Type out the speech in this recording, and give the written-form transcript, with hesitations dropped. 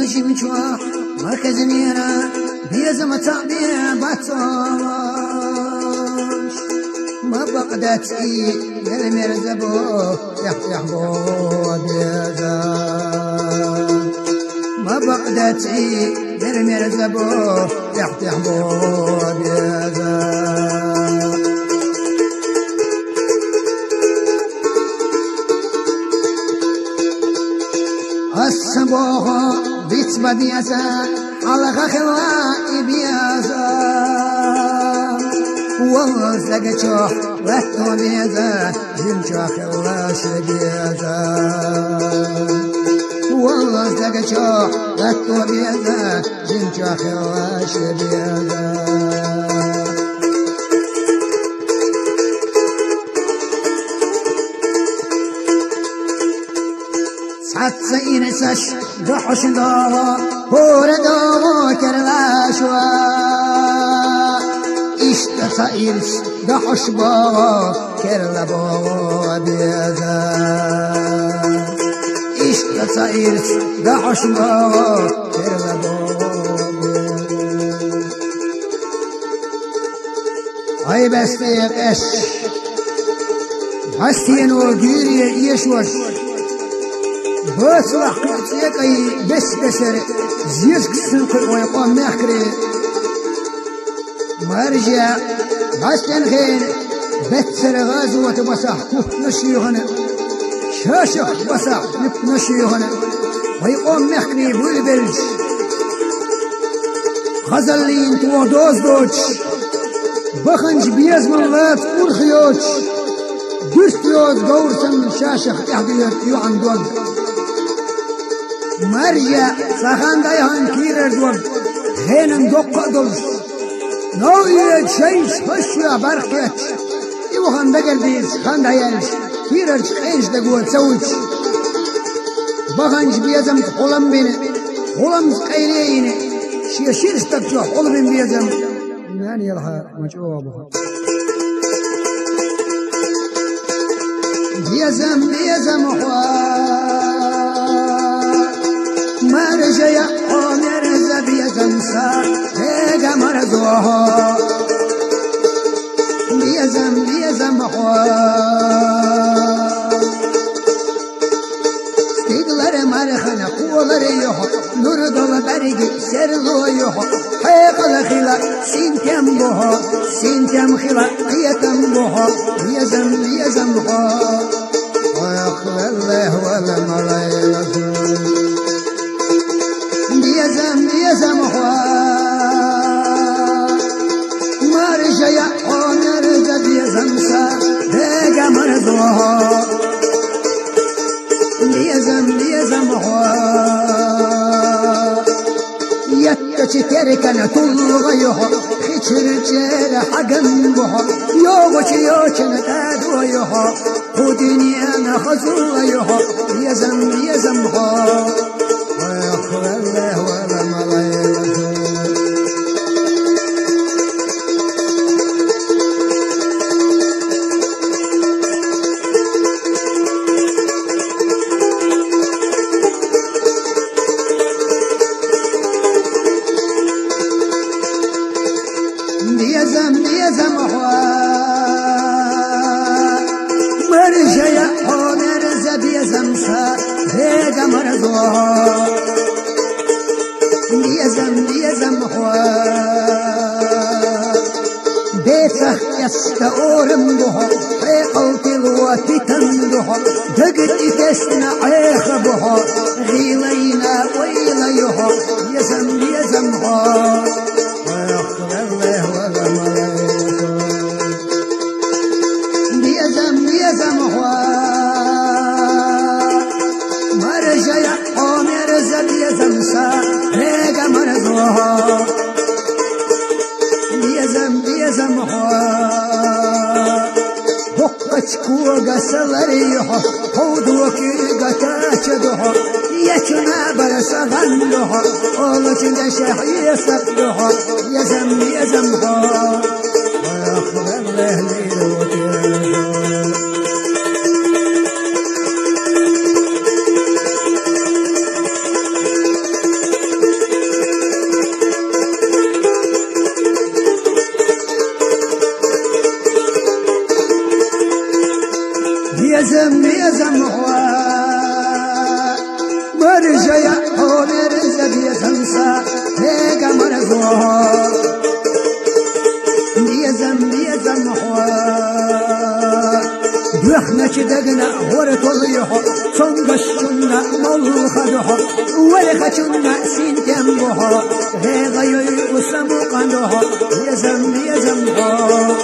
مجي مجوح مركز نيرا بيزم تعبير بطاش ما بقدتي للمرزبو يحبو بيزا ما بقدتي للمرزبو يحبو بيزا الصباح بيت بديسا على خخوا بيزا وزقشو وقتو بيزا جمشو خواش بيزا وزقشو وقتو بيزا جمشو خواش بيزا حتى إنساش دحش داوا هور داوا كرلاشوا إشتسائرش دحش باوا كرلا باوا بيزا إشتسائرش دحش باوا كرلا باوا بيزا هاي بستيق اش بستين وجيري يشوش بس وقت يكاي بس بسر زيش كسنكر ويقوم مخري مرجع بس تنخين بتسر غازو وتبصح نشيغنا شاشخ بصح نشيغنا ويقوم مخري بلبلج خزلين توضوز دوش بخنج بيز من لات ورخيوش دستيوز دورسن شاشخ احديت يوعن دوغ مرجع سخان دايهان كيرر دوغ خينن دوقع دولس نوية شيش خشوة برقيت يوخان دقل بيز خان دايالش كيرر خينش دقوة تسويش بخنج بيزم خلم بيني خلم قيرين شيرش تبجو خلم بيزم ناني يلها مجعوبها بيزم خواه مرجع مرز بيزم سار هيجا مرزوها بيزم خواه استيقلر مرخنا قولر يوحو نور دول برقي سرلو يوحو حيقل خلا سنتم بوها سنتم خلا قيتم بوها بيزم خواه ويقل الله ولا ملايلة بيزم خواه مرجع مرز بيزم سار هيجا مرزوها بيزم خواه يتشي تركنا تلغيها خيشر جير حقن بها يوغش يوشن تادويها خدني انا خزويها بيزم خواه ويخل الله ولا ملايلة بيزم خواه مرجع مرز بيزم سار هيجا مرزوها بيزم خواه بيتخ يستورم بها حيقوت الواتي تندها دقت تسنع عيخ بها غيلينا ويليها بيزم خواه ويغفر الله ولا ملايكه بيزم خواه مرجع مرز بيزم سار هيجا مرزوها بيزم خواه بقت كوغا سلريها حودوكي قتاچدها يچنا برسغندها اولچن شحي سبدها بيزم خواه ويغفر الله ليل وتيرها هنا هورت وليها صنقشنا ملخدها ولخشنا سنتمها هذا يسمى قندها يزم يزمها